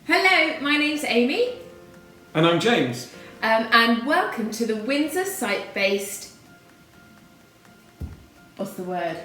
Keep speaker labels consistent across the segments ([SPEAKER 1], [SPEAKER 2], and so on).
[SPEAKER 1] Hello, my name's Amy.
[SPEAKER 2] And I'm James.
[SPEAKER 1] And welcome to the Windsor site-based... What's the word?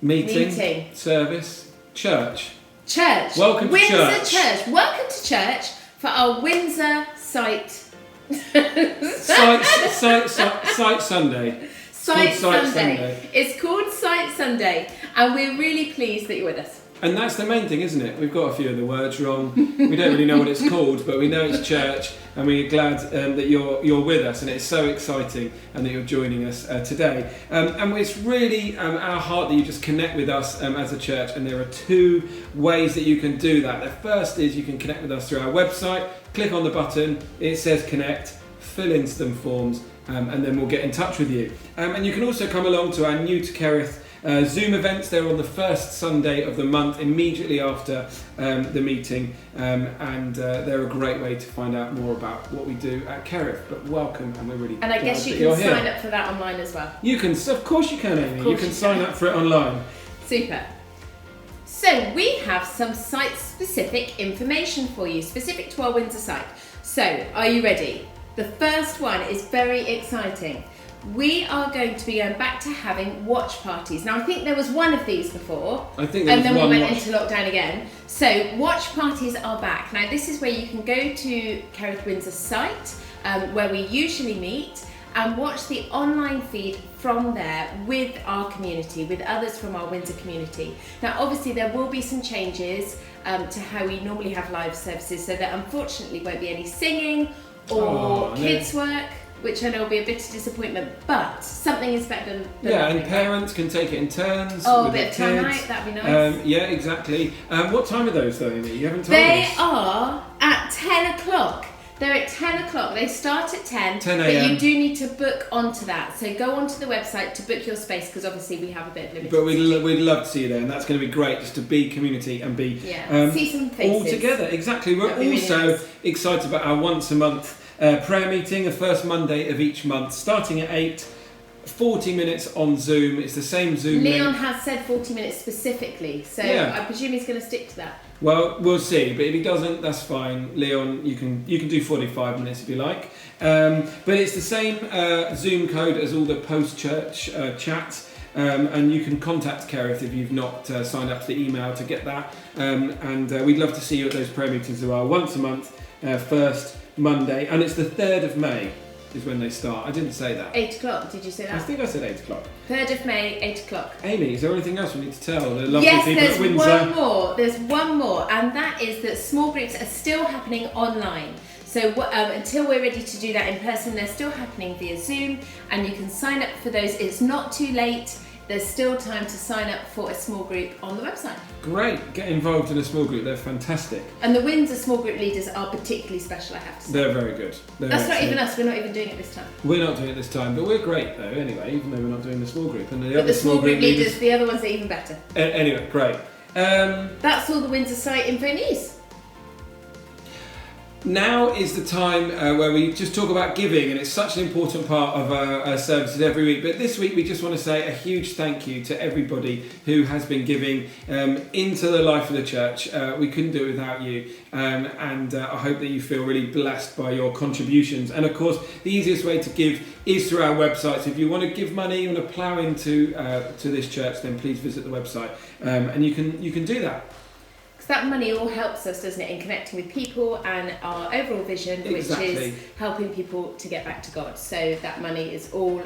[SPEAKER 2] Meeting. Service. Church.
[SPEAKER 1] Church.
[SPEAKER 2] Welcome to
[SPEAKER 1] Windsor
[SPEAKER 2] church.
[SPEAKER 1] Welcome to church for our Windsor site...
[SPEAKER 2] Site Sunday.
[SPEAKER 1] Site
[SPEAKER 2] Sunday.
[SPEAKER 1] Sunday. It's called Site Sunday, and we're really pleased that you're with us.
[SPEAKER 2] And that's the main thing, isn't it? We've got a few of the words wrong. We don't really know what it's called, but we know it's church, and we're glad that you're with us, and it's so exciting and that you're joining us today. And it's really our heart that you just connect with us as a church, and there are two ways that you can do that. The first is you can connect with us through our website. Click on the button, it says connect, fill in some forms, and then we'll get in touch with you. And you can also come along to our New to Kerith Zoom events. They're on the first Sunday of the month, immediately after the meeting, and they're a great way to find out more about what we do at Kerith. But welcome, and we're really
[SPEAKER 1] And I guess you can sign up for that online as well.
[SPEAKER 2] You can, of course you can, Amy. You can sign up for it online.
[SPEAKER 1] Super. So we have some site-specific information for you, specific to our Windsor site. So, are you ready? The first one is very exciting. We are going to be going back to having watch parties. Now, I think there was one of these before.
[SPEAKER 2] I think there was
[SPEAKER 1] and then
[SPEAKER 2] one
[SPEAKER 1] we went
[SPEAKER 2] watch.
[SPEAKER 1] into lockdown again. So, watch parties are back. Now, this is where you can go to Kerith Windsor site, where we usually meet, and watch the online feed from there with our community, with others from our Windsor community. Now, obviously, there will be some changes to how we normally have live services, so there unfortunately won't be any singing or kids' work, which I know will be a bit of disappointment, but something is better than
[SPEAKER 2] and
[SPEAKER 1] nothing.
[SPEAKER 2] parents can take it in turns.
[SPEAKER 1] Oh, a
[SPEAKER 2] with
[SPEAKER 1] bit of
[SPEAKER 2] their
[SPEAKER 1] time
[SPEAKER 2] kids.
[SPEAKER 1] out, that'd be nice.
[SPEAKER 2] Yeah, exactly. What time are those though, Amy? You haven't told
[SPEAKER 1] They
[SPEAKER 2] us.
[SPEAKER 1] are at 10 o'clock. They're at 10 o'clock. They start at 10
[SPEAKER 2] 10
[SPEAKER 1] but
[SPEAKER 2] a.m.
[SPEAKER 1] you do need to book onto that. So go onto the website to book your space, because obviously we have a bit of limited.
[SPEAKER 2] But we'd love to see you there, and that's going to be great, just to be community and be
[SPEAKER 1] see some faces
[SPEAKER 2] all together. Exactly. We're
[SPEAKER 1] That'd be
[SPEAKER 2] also
[SPEAKER 1] really nice.
[SPEAKER 2] excited about our once a month prayer meeting, the first Monday of each month, starting at 8. 40 minutes on Zoom. It's the same Zoom
[SPEAKER 1] Leon
[SPEAKER 2] link.
[SPEAKER 1] has said 40 minutes specifically, so I presume he's going to stick to that.
[SPEAKER 2] Well, we'll see, but if he doesn't, that's fine. Leon, you can do 45 minutes if you like. But it's the same Zoom code as all the post-church chats, and you can contact Kerith if you've not signed up to the email to get that. And we'd love to see you at those prayer meetings. There are once a month, first Monday, and it's the 3rd of May is when they start. I didn't say that.
[SPEAKER 1] 8 o'clock, did you say that?
[SPEAKER 2] I think I said 8 o'clock.
[SPEAKER 1] 3rd of May, 8 o'clock.
[SPEAKER 2] Amy, is there anything else we need to tell the lovely
[SPEAKER 1] Yes,
[SPEAKER 2] people at Windsor?
[SPEAKER 1] there's one more, and that is that small groups are still happening online. So until we're ready to do that in person, they're still happening via Zoom, and you can sign up for those. It's not too late. There's still time to sign up for a small group on the website.
[SPEAKER 2] Great, get involved in a small group, they're fantastic.
[SPEAKER 1] And the Windsor small group leaders are particularly special, I have to say.
[SPEAKER 2] They're very good.
[SPEAKER 1] That's not even us, we're not even doing it this time.
[SPEAKER 2] We're not doing it this time, but we're great though anyway, even though we're not doing the small group. And
[SPEAKER 1] But the small group leaders, the other ones are even better.
[SPEAKER 2] Anyway, great.
[SPEAKER 1] That's all the Windsor site info news.
[SPEAKER 2] Now is the time where we just talk about giving, and it's such an important part of our services every week. But this week we just want to say a huge thank you to everybody who has been giving into the life of the church. We couldn't do it without you, and I hope that you feel really blessed by your contributions. And of course, the easiest way to give is through our website. So if you want to give money, you want to plough into to this church, then please visit the website, and you can do that.
[SPEAKER 1] That money all helps us, doesn't it, in connecting with people and our overall vision, which is helping people to get back to God. So that money is all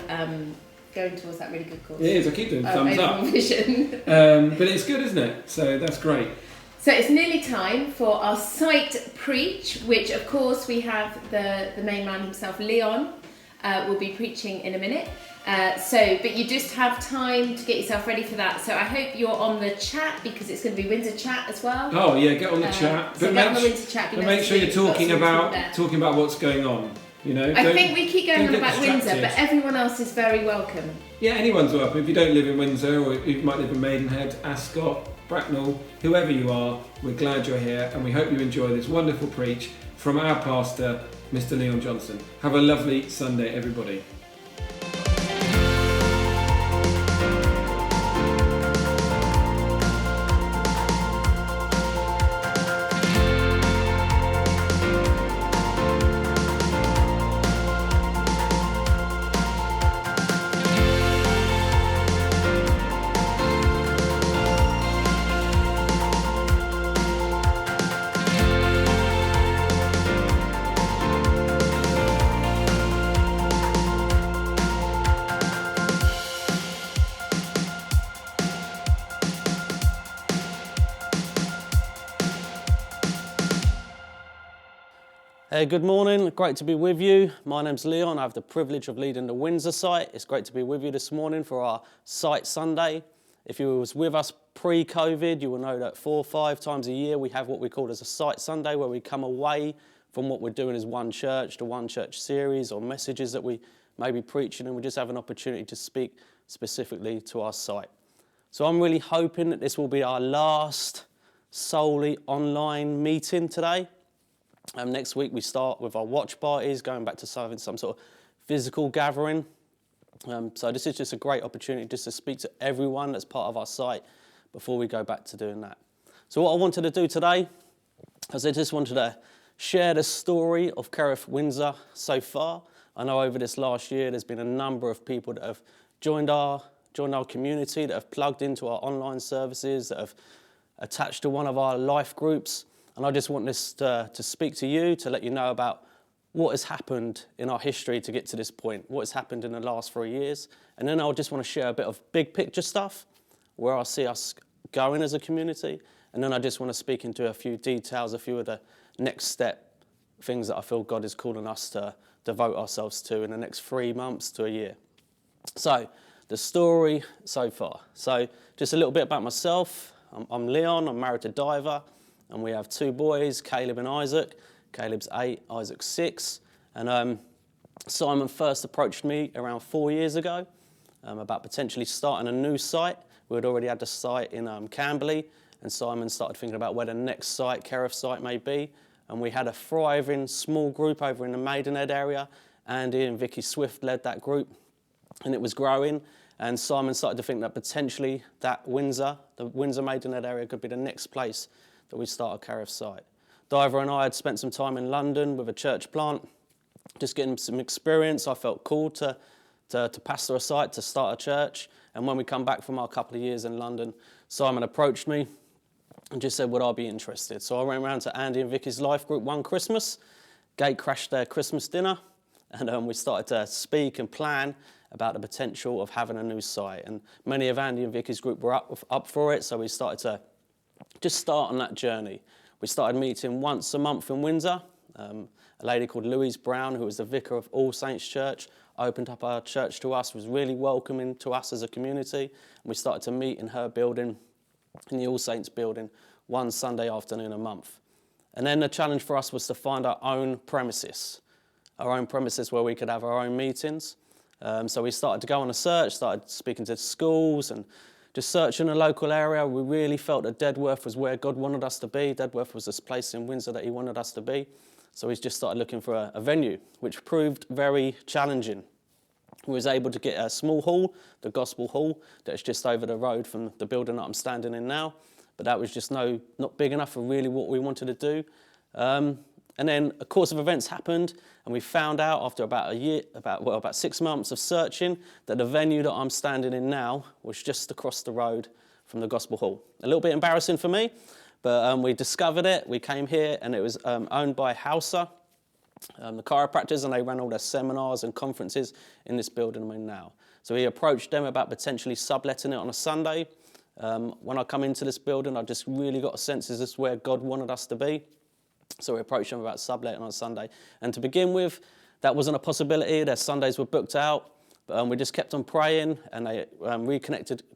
[SPEAKER 1] going towards that really good cause.
[SPEAKER 2] It is, I keep doing thumbs up.
[SPEAKER 1] Vision.
[SPEAKER 2] But it's good, isn't it? So that's great.
[SPEAKER 1] So it's nearly time for our site preach, which of course we have the main man himself, Leon, will be preaching in a minute. But you just have time to get yourself ready for that. So I hope you're on the chat, because it's going to be Windsor chat as well.
[SPEAKER 2] Oh yeah, get on the chat.
[SPEAKER 1] So get on the Windsor chat.
[SPEAKER 2] But make sure you're talking about what's going on. You know.
[SPEAKER 1] I think we keep going on about
[SPEAKER 2] distracted.
[SPEAKER 1] Windsor, but everyone else is very welcome.
[SPEAKER 2] Yeah, anyone's welcome. If you don't live in Windsor, or you might live in Maidenhead, Ascot, Bracknell, whoever you are, we're glad you're here, and we hope you enjoy this wonderful preach from our pastor, Mr. Leon Johnson. Have a lovely Sunday, everybody.
[SPEAKER 3] Hey, good morning. Great to be with you. My name's Leon. I have the privilege of leading the Windsor site. It's great to be with you this morning for our site Sunday. If you was with us pre-COVID, you will know that 4 or 5 times a year we have what we call as a site Sunday, where we come away from what we're doing as One Church, the One Church series or messages that we may be preaching, and we just have an opportunity to speak specifically to our site. So I'm really hoping that this will be our last solely online meeting today. Next week we start with our watch parties, going back to some sort of physical gathering. So this is just a great opportunity just to speak to everyone that's part of our site before we go back to doing that. So what I wanted to do today is I just wanted to share the story of Kerith Windsor so far. I know over this last year there's been a number of people that have joined our community, that have plugged into our online services, that have attached to one of our life groups. And I just want this to speak to you, to let you know about what has happened in our history to get to this point, what has happened in the last 3 years. And then I just want to share a bit of big picture stuff, where I see us going as a community. And then I just want to speak into a few details, a few of the next step things that I feel God is calling us to devote ourselves to in the next 3 months to a year. So the story so far. So just a little bit about myself. I'm Leon, I'm married to Diver. And we have 2 boys, Caleb and Isaac. Caleb's 8, Isaac's 6. And Simon first approached me around 4 years ago about potentially starting a new site. We had already had the site in Camberley, and Simon started thinking about where the next site, Kerith site, may be. And we had a thriving small group over in the Maidenhead area. Andy and Vicky Swift led that group, and it was growing. And Simon started to think that potentially the Windsor Maidenhead area could be the next place that we start a Kerith site. Diver and I had spent some time in London with a church plant, just getting some experience. I felt called to pastor a site, to start a church. And when we come back from our couple of years in London, Simon approached me and just said, would I be interested? So I went around to Andy and Vicky's life group one Christmas, gate crashed their Christmas dinner, and we started to speak and plan about the potential of having a new site. And many of Andy and Vicky's group were up for it, so we started to just start on that journey. We started meeting once a month in Windsor. A lady called Louise Brown, who was the vicar of All Saints Church, opened up our church to us, was really welcoming to us as a community. And we started to meet in her building, in the All Saints building, one Sunday afternoon a month. And then the challenge for us was to find our own premises where we could have our own meetings. So we started to go on a search, started speaking to schools and just searching a local area. We really felt that Dedworth was where God wanted us to be. Dedworth was this place in Windsor that he wanted us to be. So we just started looking for a venue, which proved very challenging. We was able to get a small hall, the Gospel Hall, that's just over the road from the building that I'm standing in now. But that was just not big enough for really what we wanted to do. And then a course of events happened, and we found out after about 6 months of searching, that the venue that I'm standing in now was just across the road from the Gospel Hall. A little bit embarrassing for me, but we discovered it. We came here, and it was owned by Hausa, the chiropractors, and they ran all their seminars and conferences in this building we're in now. So we approached them about potentially subletting it on a Sunday. When I come into this building, I just really got a sense, is this where God wanted us to be? So we approached them about subletting on Sunday. And to begin with, that wasn't a possibility. Their Sundays were booked out. But we just kept on praying, and they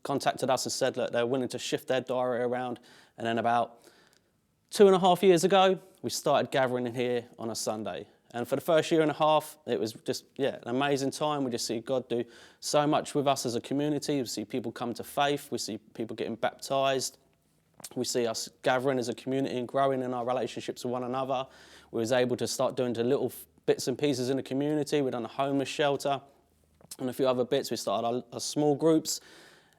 [SPEAKER 3] contacted us and said that they're willing to shift their diary around. And then about 2.5 years ago, we started gathering in here on a Sunday. And for the first year and a half, it was just, an amazing time. We just see God do so much with us as a community. We see people come to faith. We see people getting baptised. We see us gathering as a community and growing in our relationships with one another. We was able to start doing the little bits and pieces in the community. We've done a homeless shelter and a few other bits. We started our small groups,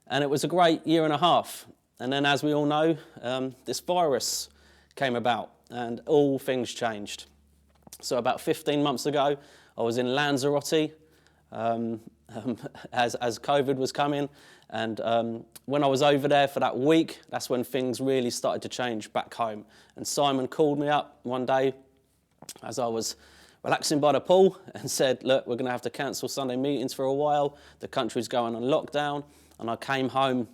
[SPEAKER 3] and it was a great year and a half. And then, as we all know, this virus came about, and all things changed. So about 15 months ago, I was in Lanzarote as COVID was coming. And when I was over there for that week, that's when things really started to change back home. And Simon called me up one day as I was relaxing by the pool and said, look, we're going to have to cancel Sunday meetings for a while. The country's going on lockdown. And I came home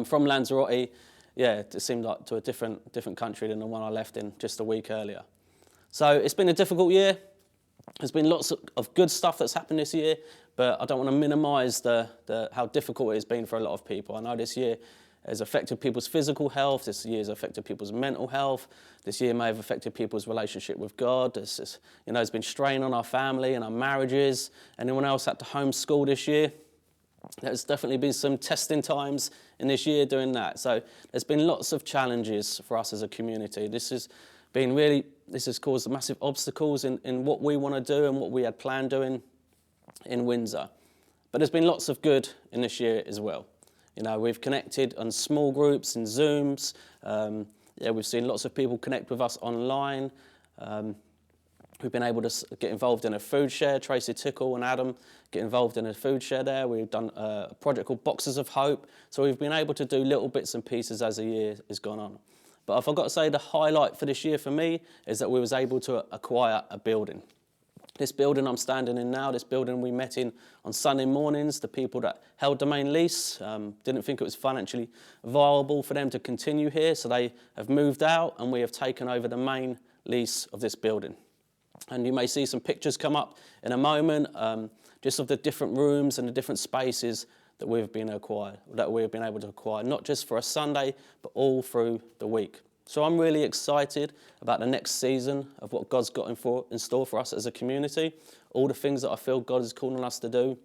[SPEAKER 3] from Lanzarote, it seemed like to a different country than the one I left in just a week earlier. So it's been a difficult year. There's been lots of good stuff that's happened this year, but I don't want to minimise how difficult it has been for a lot of people. I know this year has affected people's physical health. This year has affected people's mental health. This year may have affected people's relationship with God. There's been strain on our family and our marriages. Anyone else had to homeschool this year? There's definitely been some testing times in this year doing that. So there's been lots of challenges for us as a community. This has caused massive obstacles in what we want to do and what we had planned doing in Windsor. But there's been lots of good in this year as well. We've connected on small groups and Zooms. We've seen lots of people connect with us online. We've been able to get involved in a food share. Tracy Tickle and Adam get involved in a food share there. We've done a project called Boxes of Hope. So we've been able to do little bits and pieces as the year has gone on. But if I've got to say, the highlight for this year for me is that we was able to acquire a building. This building I'm standing in now, this building we met in on Sunday mornings, the people that held the main lease didn't think it was financially viable for them to continue here, so they have moved out and we have taken over the main lease of this building. And you may see some pictures come up in a moment, just of the different rooms and the different spaces that we've been able to acquire, not just for a Sunday, but all through the week. So I'm really excited about the next season of what God's got in store for us as a community, all the things that I feel God is calling us to do.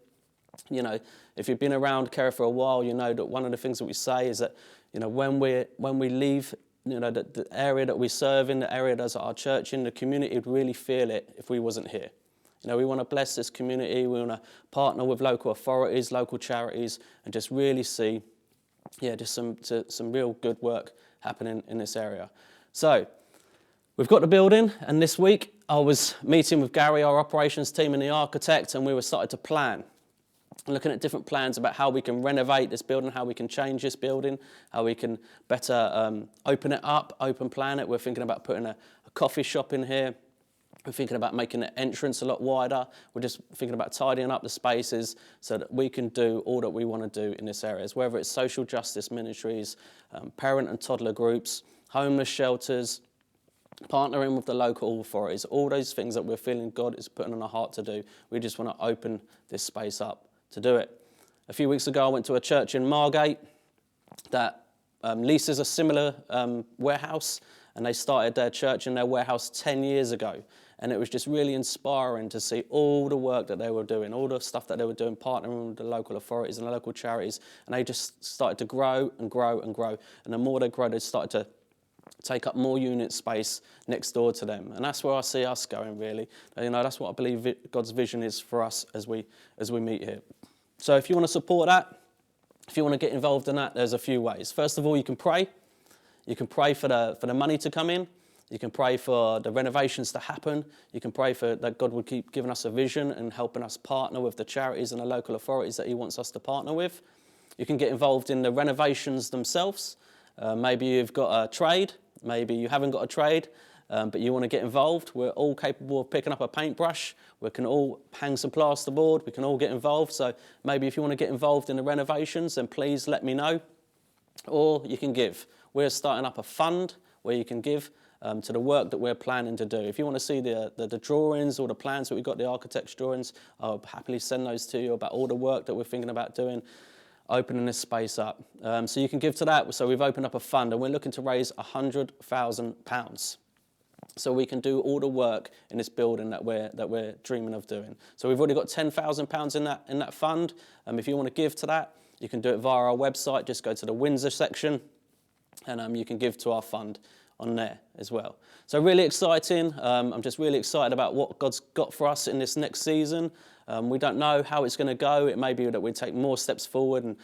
[SPEAKER 3] If you've been around Kerith for a while, you know that one of the things that we say is that, when we leave, the area that we serve in, the area that's our church in, the community would really feel it if we wasn't here. We want to bless this community. We want to partner with local authorities, local charities, and just really see, just some real good work happening in this area. So we've got the building, and this week I was meeting with Gary, our operations team, and the architect, and we were starting to plan, looking at different plans about how we can renovate this building, how we can change this building, how we can better open it up, open plan it. We're thinking about putting a coffee shop in here. We're thinking about making the entrance a lot wider. We're just thinking about tidying up the spaces so that we can do all that we want to do in this area, whether it's social justice ministries, parent and toddler groups, homeless shelters, partnering with the local authorities, all those things that we're feeling God is putting on our heart to do. We just want to open this space up to do it. A few weeks ago, I went to a church in Margate that leases a similar warehouse, and they started their church in their warehouse 10 years ago. And it was just really inspiring to see all the work that they were doing, all the stuff that they were doing, partnering with the local authorities and the local charities. And they just started to grow and grow and grow. And the more they grow, they started to take up more unit space next door to them. And that's where I see us going, really. That's what I believe God's vision is for us as we meet here. So if you want to support that, if you want to get involved in that, there's a few ways. First of all, you can pray. You can pray for the money to come in. You can pray for the renovations to happen. You can pray for that God would keep giving us a vision and helping us partner with the charities and the local authorities that he wants us to partner with. You can get involved in the renovations themselves. Maybe you've got a trade. Maybe you haven't got a trade, but you want to get involved. We're all capable of picking up a paintbrush. We can all hang some plasterboard. We can all get involved. So maybe if you want to get involved in the renovations, then please let me know. Or you can give. We're starting up a fund where you can give to the work that we're planning to do. If you want to see the drawings or the plans that we've got, the architect's drawings, I'll happily send those to you about all the work that we're thinking about doing, opening this space up. So you can give to that. So we've opened up a fund and we're looking to raise £100,000. So we can do all the work in this building that we're dreaming of doing. So we've already got £10,000 in that fund. If you want to give to that, you can do it via our website. Just go to the Windsor section and you can give to our fund on there as well. So really exciting. I'm just really excited about what God's got for us in this next season. We don't know how it's going to go. It may be that we take more steps forward, and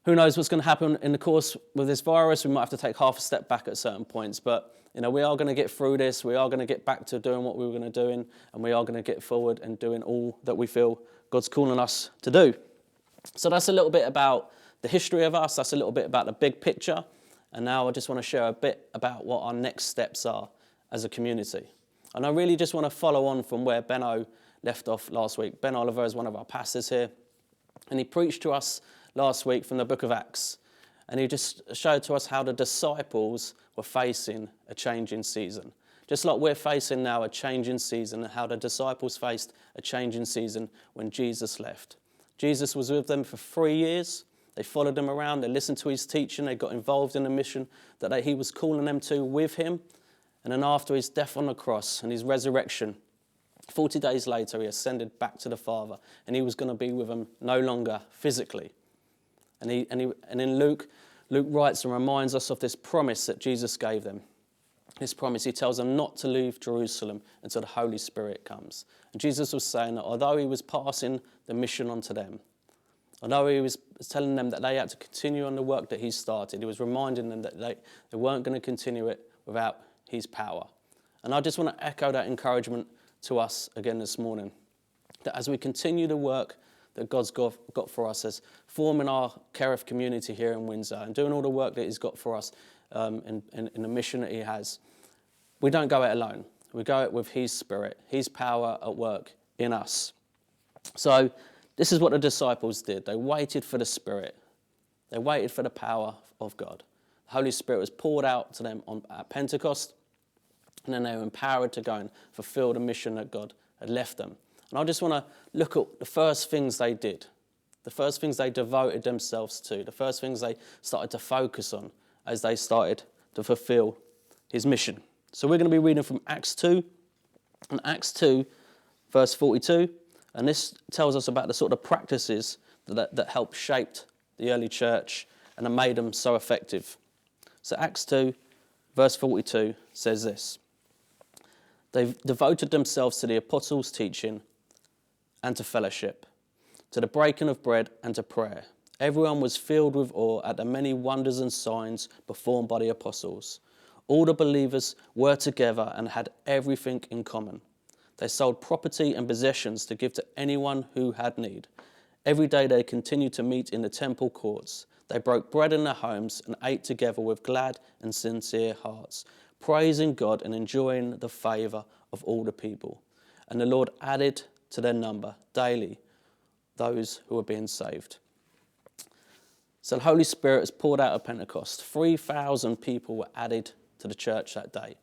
[SPEAKER 3] who knows what's going to happen in the course with this virus. We might have to take half a step back at certain points, but we are going to get through this. We are going to get back to doing what we were going to do, and we are going to get forward and doing all that we feel God's calling us to do. So that's a little bit about the history of us. That's a little bit about the big picture. And now I just want to share a bit about what our next steps are as a community. And I really just want to follow on from where Benno left off last week. Ben Oliver is one of our pastors here. And he preached to us last week from the book of Acts. And he just showed to us how the disciples were facing a changing season. Just like we're facing now a changing season, and how the disciples faced a changing season when Jesus left. Jesus was with them for 3 years. They followed him around, they listened to his teaching, they got involved in the mission that he was calling them to with him. And then after his death on the cross and his resurrection, 40 days later, he ascended back to the Father, and he was going to be with them no longer physically. And in Luke writes and reminds us of this promise that Jesus gave them. This promise, he tells them not to leave Jerusalem until the Holy Spirit comes. And Jesus was saying that although he was passing the mission on to them, although he was telling them that they had to continue on the work that he started, he was reminding them that they weren't going to continue it without his power. And I just want to echo that encouragement to us again this morning, that as we continue the work that God's got for us as forming our Kerith community here in Windsor and doing all the work that he's got for us in the mission that he has, we don't go it alone. We go it with his Spirit, his power at work in us. So this is what the disciples did. They waited for the Spirit. They waited for the power of God. The Holy Spirit was poured out to them at Pentecost, and then they were empowered to go and fulfill the mission that God had left them. And I just want to look at the first things they did, the first things they devoted themselves to, the first things they started to focus on as they started to fulfill his mission. So we're going to be reading from Acts 2, and Acts 2, verse 42, and this tells us about the sort of practices that helped shape the early church and have made them so effective. So Acts 2, verse 42 says this: "They devoted themselves to the apostles' teaching and to fellowship, to the breaking of bread and to prayer. Everyone was filled with awe at the many wonders and signs performed by the apostles. All the believers were together and had everything in common. They sold property and possessions to give to anyone who had need. Every day they continued to meet in the temple courts. They broke bread in their homes and ate together with glad and sincere hearts, praising God and enjoying the favour of all the people. And the Lord added to their number daily those who were being saved." So the Holy Spirit was poured out at Pentecost. 3,000 people were added to the church that day.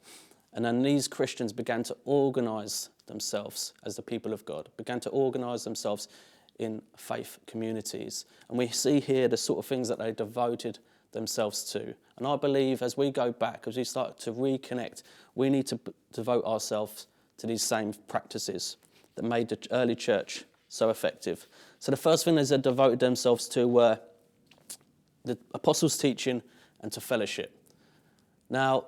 [SPEAKER 3] And then these Christians began to organise themselves as the people of God, began to organise themselves in faith communities. And we see here the sort of things that they devoted themselves to. And I believe as we go back, as we start to reconnect, we need to devote ourselves to these same practices that made the early church so effective. So the first thing they devoted themselves to were the apostles' teaching and to fellowship. Now,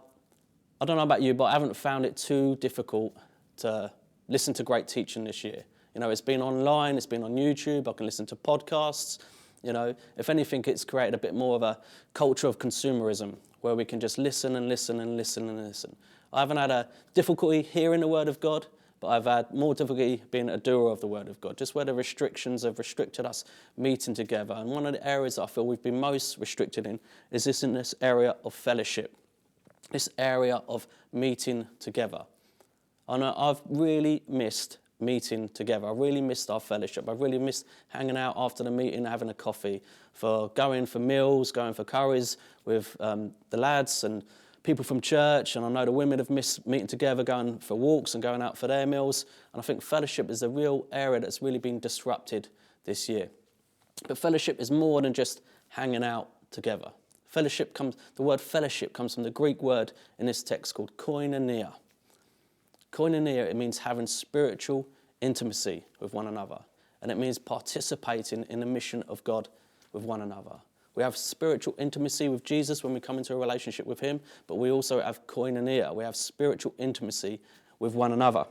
[SPEAKER 3] I don't know about you, but I haven't found it too difficult to listen to great teaching this year. You know, it's been online, it's been on YouTube, I can listen to podcasts. You know, if anything, it's created a bit more of a culture of consumerism where we can just listen and listen and listen and listen. I haven't had a difficulty hearing the word of God, but I've had more difficulty being a doer of the word of God, just where the restrictions have restricted us meeting together. And one of the areas that I feel we've been most restricted in is in this area of fellowship, this area of meeting together. I know I've really missed meeting together. I really missed our fellowship. I really missed hanging out after the meeting, having a coffee, for going for meals, going for curries with the lads and people from church. And I know the women have missed meeting together, going for walks and going out for their meals. And I think fellowship is a real area that's really been disrupted this year. But fellowship is more than just hanging out together. The word fellowship comes from the Greek word in this text called koinonia. Koinonia, it means having spiritual intimacy with one another. And it means participating in the mission of God with one another. We have spiritual intimacy with Jesus when we come into a relationship with him, but we also have koinonia. We have spiritual intimacy with one another.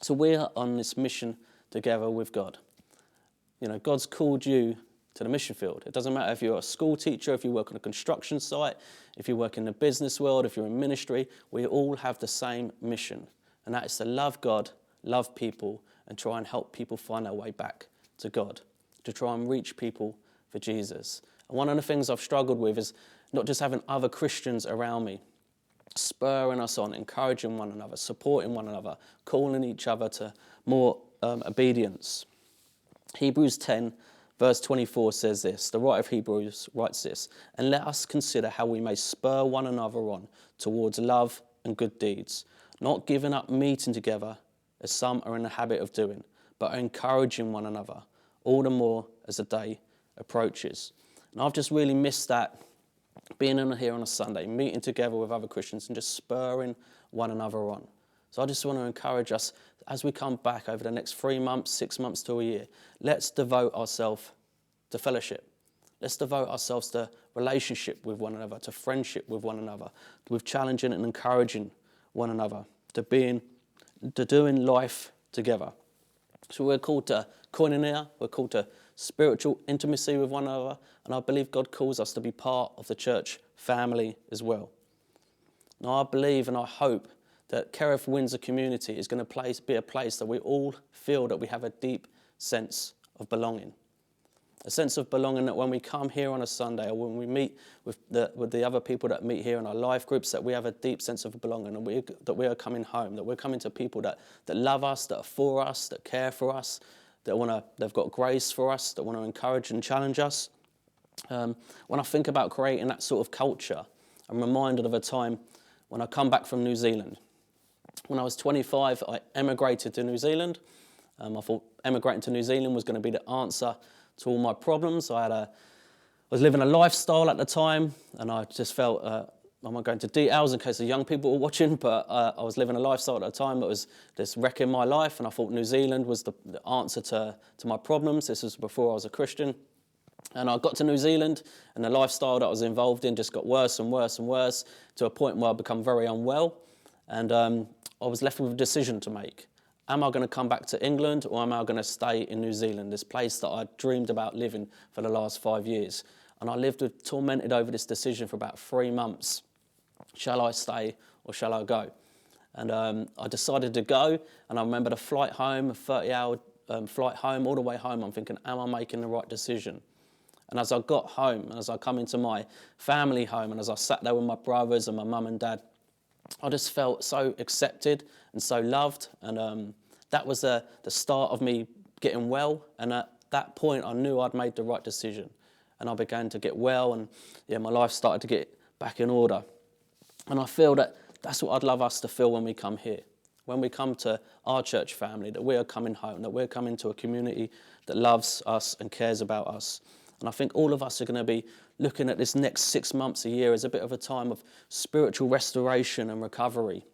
[SPEAKER 3] So we are on this mission together with God. You know, God's called you to the mission field. It doesn't matter if you're a school teacher, if you work on a construction site, if you work in the business world, if you're in ministry, we all have the same mission. And that is to love God, love people, and try and help people find their way back to God, to try and reach people for Jesus. And one of the things I've struggled with is not just having other Christians around me, spurring us on, encouraging one another, supporting one another, calling each other to more obedience. Hebrews 10, verse 24 says this, the writer of Hebrews writes this, "And let us consider how we may spur one another on towards love and good deeds, not giving up meeting together as some are in the habit of doing, but encouraging one another, all the more as the day approaches. And I've just really missed that, being in here on a Sunday, meeting together with other Christians and just spurring one another on. So I just want to encourage us, as we come back over the next 3 months, 6 months to a year, let's devote ourselves to fellowship. Let's devote ourselves to relationship with one another, to friendship with one another, with challenging and encouraging one another, to doing life together. So we're called to koinonia, we're called to spiritual intimacy with one another, and I believe God calls us to be part of the church family as well. Now I believe and I hope that Kerith Windsor community is going to be a place that we all feel that we have a deep sense of belonging. A sense of belonging that when we come here on a Sunday or when we meet with the other people that meet here in our life groups, that we have a deep sense of belonging and that we are coming home, that we're coming to people that love us, that are for us, that care for us, they've got grace for us, that want to encourage and challenge us. When I think about creating that sort of culture, I'm reminded of a time when I come back from New Zealand. When I was 25, I emigrated to New Zealand. I thought emigrating to New Zealand was going to be the answer to all my problems. I was living a lifestyle at the time, and I just felt, I'm not going to details in case the young people were watching, but I was living a lifestyle at the time that was just wrecking my life, and I thought New Zealand was the answer to my problems. This was before I was a Christian. And I got to New Zealand, and the lifestyle that I was involved in just got worse and worse and worse, to a point where I become very unwell. And I was left with a decision to make. Am I going to come back to England, or am I going to stay in New Zealand, this place that I dreamed about living for the last 5 years? And I tormented over this decision for about 3 months. Shall I stay or shall I go? And I decided to go, and I remember the flight home, a 30-hour flight home, all the way home, I'm thinking, am I making the right decision? And as I got home, and as I come into my family home, and as I sat there with my brothers and my mum and dad, I just felt so accepted and so loved. And that was the start of me getting well. And at that point, I knew I'd made the right decision. And I began to get well, and my life started to get back in order. And I feel that that's what I'd love us to feel when we come here. When we come to our church family, that we are coming home, that we're coming to a community that loves us and cares about us. And I think all of us are going to be looking at this next 6 months, a year, as a bit of a time of spiritual restoration and recovery.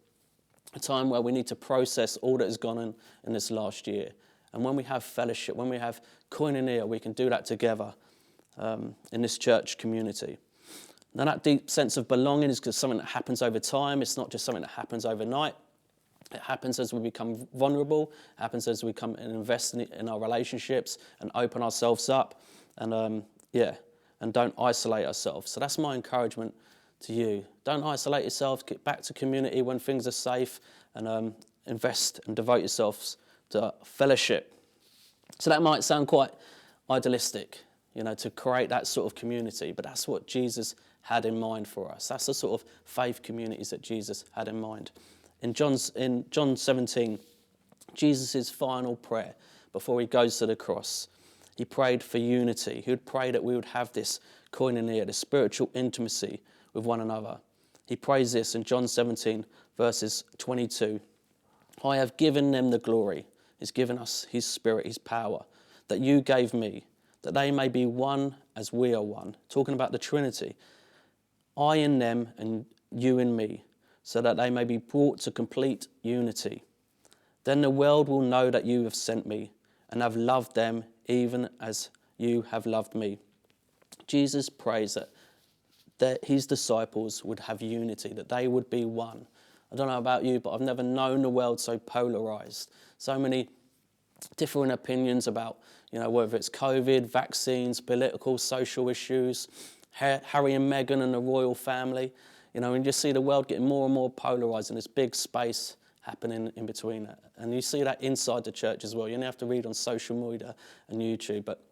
[SPEAKER 3] A time where we need to process all that has gone on in this last year. And when we have fellowship, when we have koinonia, we can do that together in this church community. Now that deep sense of belonging is something that happens over time. It's not just something that happens overnight. It happens as we become vulnerable. It happens as we come and invest in our relationships and open ourselves up. And don't isolate ourselves. So that's my encouragement to you. Don't isolate yourselves. Get back to community when things are safe, and invest and devote yourselves to fellowship. So that might sound quite idealistic, to create that sort of community, but that's what Jesus had in mind for us. That's the sort of faith communities that Jesus had in mind. In John 17, Jesus' final prayer before he goes to the cross, he prayed for unity. He would pray that we would have this koinonia, this spiritual intimacy with one another. He prays this in John 17, verses 22. I have given them the glory. He's given us his spirit, his power, that you gave me, that they may be one as we are one. Talking about the Trinity. I in them and you in me, so that they may be brought to complete unity. Then the world will know that you have sent me and have loved them even as you have loved me. Jesus prays that his disciples would have unity, that they would be one. I don't know about you, but I've never known the world so polarised. So many different opinions about, whether it's COVID, vaccines, political, social issues, Harry and Meghan and the royal family. And you just see the world getting more and more polarised in this big space happening in between it. And you see that inside the church as well. You only have to read on social media and YouTube, but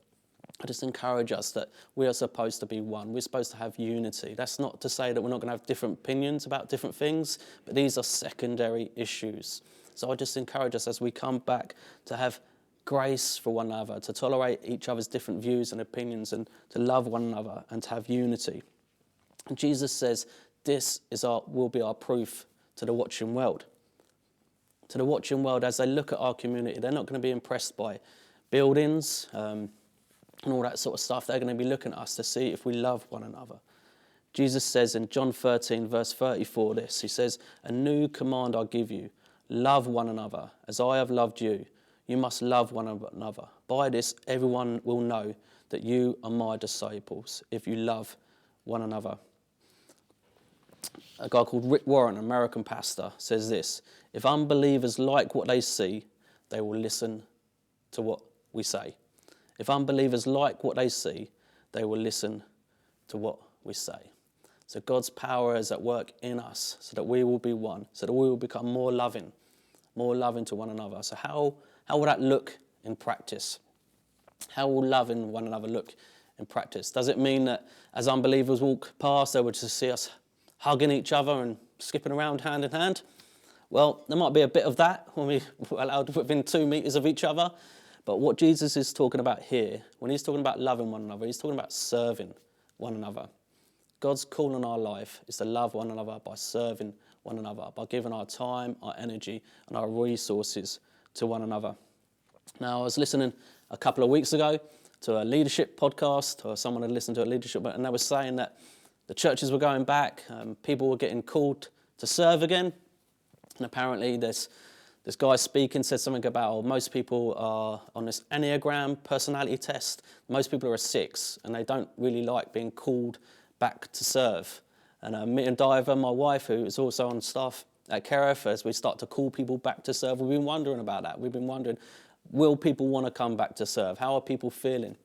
[SPEAKER 3] I just encourage us that we are supposed to be one. We're supposed to have unity. That's not to say that we're not going to have different opinions about different things, but these are secondary issues. So I just encourage us as we come back to have grace for one another, to tolerate each other's different views and opinions, and to love one another and to have unity. And Jesus says this will be our proof to the watching world. to the watching world, as they look at our community, they're not going to be impressed by buildings and all that sort of stuff. They're going to be looking at us to see if we love one another. Jesus says in John 13, verse 34 this, he says, "A new command I give you, love one another. As I have loved you, you must love one another. By this, everyone will know that you are my disciples, if you love one another." A guy called Rick Warren, an American pastor, says this: "If unbelievers like what they see, they will listen to what we say. If unbelievers like what they see, they will listen to what we say." So God's power is at work in us so that we will be one, so that we will become more loving to one another. So how will that look in practice? How will loving one another look in practice? Does it mean that as unbelievers walk past, they will just see us hugging each other and skipping around hand in hand? Well, there might be a bit of that when we're allowed within 2 meters of each other. But what Jesus is talking about here, when he's talking about loving one another, he's talking about serving one another. God's call in our life is to love one another by serving one another, by giving our time, our energy, and our resources to one another. Now, I was listening a couple of weeks ago to a leadership podcast, or someone had listened to a leadership, and they were saying that the churches were going back, people were getting called to serve again, and apparently this guy speaking said something about most people are on this Enneagram personality test. Most people are a 6, and they don't really like being called back to serve. And me and Diver, my wife, who is also on staff at Kerith, as we start to call people back to serve, we've been wondering about that. We've been wondering, will people want to come back to serve? How are people feeling?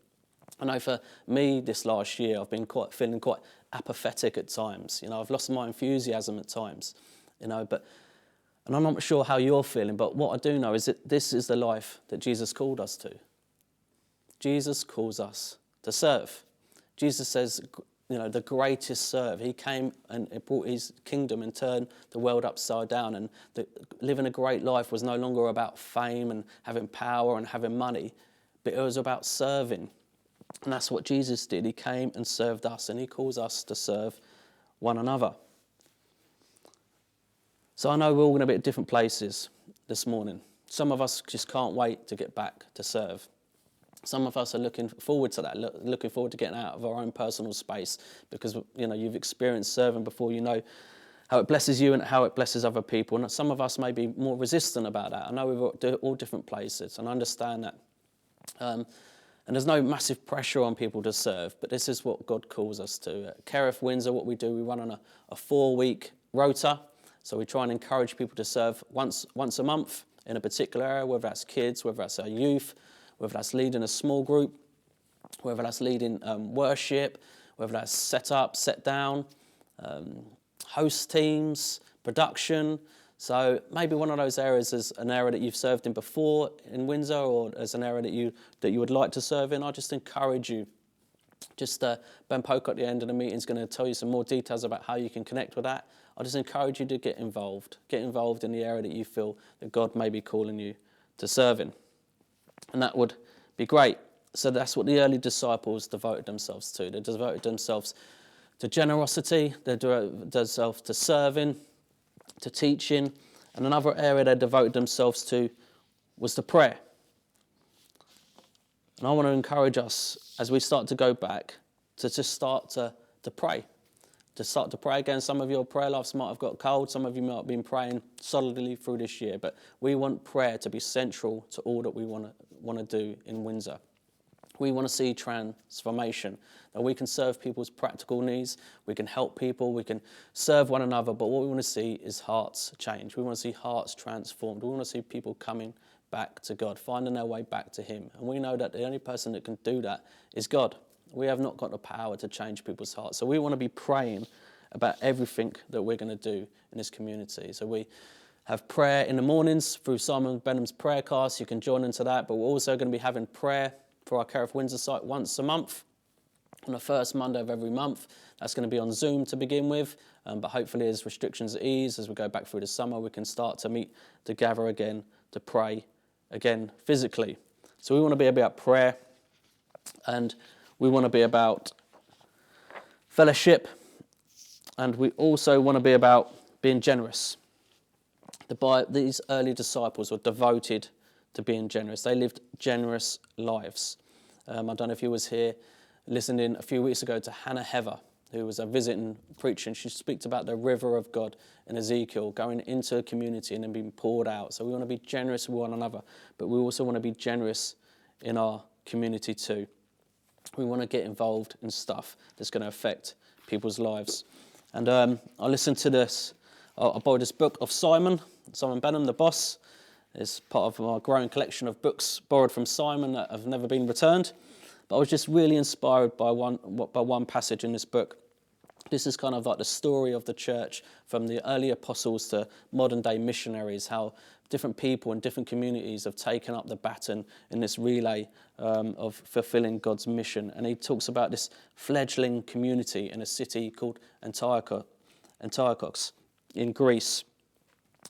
[SPEAKER 3] I know for me this last year, I've been feeling quite apathetic at times. I've lost my enthusiasm at times. And I'm not sure how you're feeling, but what I do know is that this is the life that Jesus called us to. Jesus calls us to serve. Jesus says, the greatest serve. He came and brought his kingdom and turned the world upside down. And living a great life was no longer about fame and having power and having money, but it was about serving. And that's what Jesus did. He came and served us, and he calls us to serve one another. So I know we're all going to be at different places this morning. Some of us just can't wait to get back to serve. Some of us are looking forward to that, looking forward to getting out of our own personal space because, you've experienced serving before, you know how it blesses you and how it blesses other people. And some of us may be more resistant about that. I know we're all different places, and I understand that. And there's no massive pressure on people to serve, but this is what God calls us to. At Kerith Windsor, what we do, we run on a 4-week rota. So we try and encourage people to serve once a month in a particular area, whether that's kids, whether that's our youth, whether that's leading a small group, whether that's leading worship, whether that's set up, set down, host teams, production. So maybe one of those areas is an area that you've served in before in Windsor, or as an area that you would like to serve in. I just encourage you. Ben Polk at the end of the meeting is going to tell you some more details about how you can connect with that. I just encourage you to get involved in the area that you feel that God may be calling you to serve in. And that would be great. So that's what the early disciples devoted themselves to. They devoted themselves to generosity, they devoted themselves to serving, to teaching. And another area they devoted themselves to was to prayer. And I want to encourage us, as we start to go back, to just start to pray. To start to pray again. Some of your prayer lives might have got cold. Some of you might have been praying solidly through this year. But we want prayer to be central to all that we want to do in Windsor. We want to see transformation. That we can serve people's practical needs. We can help people. We can serve one another. But what we want to see is hearts change. We want to see hearts transformed. We want to see people coming back to God, finding their way back to him. And we know that the only person that can do that is God. We have not got the power to change people's hearts. So we want to be praying about everything that we're going to do in this community. So we have prayer in the mornings through Simon Benham's prayer cast. You can join into that. But we're also going to be having prayer for our Kerith Windsor site once a month, on the first Monday of every month. That's going to be on Zoom to begin with. But hopefully as restrictions ease, as we go back through the summer, we can start to meet together again to pray again physically. So we want to be about prayer, and we want to be about fellowship, and we also want to be about being generous. These early disciples were devoted to being generous. They lived generous lives. I don't know if you was here listening a few weeks ago to Hannah Heather, who was a visiting preacher, and she speaks about the river of God in Ezekiel going into a community and then being poured out. So we want to be generous with one another, but we also want to be generous in our community too. We want to get involved in stuff that's going to affect people's lives. And I listened to this. I borrowed this book of Simon Benham, the boss. It's part of my growing collection of books borrowed from Simon that have never been returned. But I was just really inspired by one passage in this book. This is kind of like the story of the church from the early apostles to modern day missionaries, how different people and different communities have taken up the baton in this relay of fulfilling God's mission. And he talks about this fledgling community in a city called Antiochos in Greece.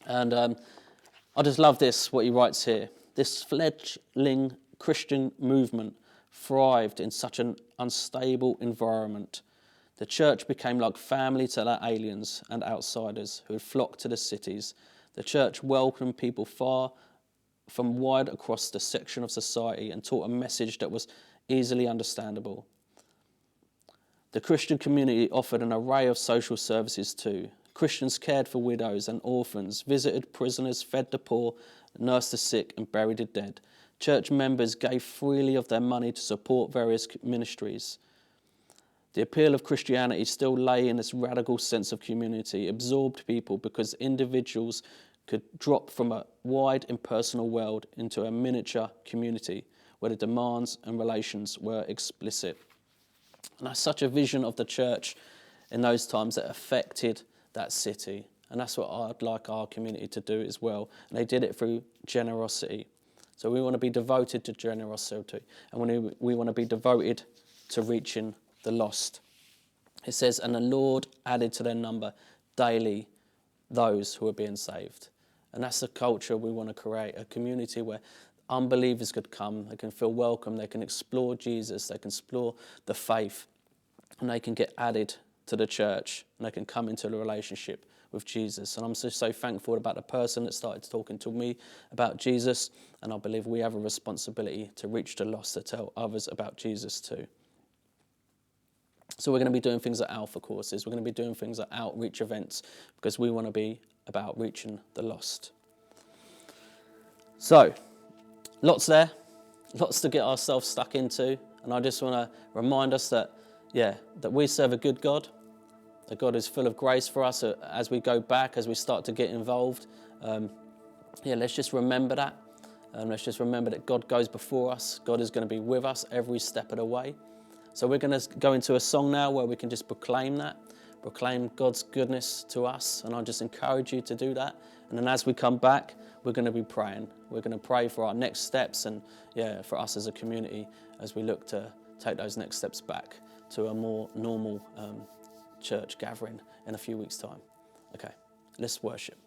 [SPEAKER 3] And I just love what he writes here. This fledgling Christian movement thrived in such an unstable environment. The church became like family to the aliens and outsiders who had flocked to the cities. The church welcomed people far from wide across the section of society and taught a message that was easily understandable. The Christian community offered an array of social services too. Christians cared for widows and orphans, visited prisoners, fed the poor, nursed the sick and buried the dead. Church members gave freely of their money to support various ministries. The appeal of Christianity still lay in this radical sense of community, absorbed people because individuals could drop from a wide impersonal world into a miniature community where the demands and relations were explicit. And that's such a vision of the church in those times that affected that city. And that's what I'd like our community to do as well. And they did it through generosity. So we want to be devoted to generosity, and we want to be devoted to reaching the lost. It says, and the Lord added to their number daily those who are being saved. And that's the culture we want to create, a community where unbelievers could come, they can feel welcome, they can explore Jesus, they can explore the faith, and they can get added to the church, and they can come into a relationship with Jesus. And I'm just so thankful about the person that started talking to me about Jesus, and I believe we have a responsibility to reach the lost, to tell others about Jesus too. So we're going to be doing things at Alpha courses, we're going to be doing things at outreach events, because we want to be about reaching the lost. So, lots there, lots to get ourselves stuck into, and I just want to remind us that we serve a good God, that God is full of grace for us as we go back, as we start to get involved. Let's just remember that. Let's just remember that God goes before us. God is going to be with us every step of the way. So we're going to go into a song now where we can just proclaim God's goodness to us. And I just encourage you to do that. And then as we come back, we're going to be praying. We're going to pray for our next steps and for us as a community as we look to take those next steps back to a more normal church gathering in a few weeks' time. Okay, let's worship.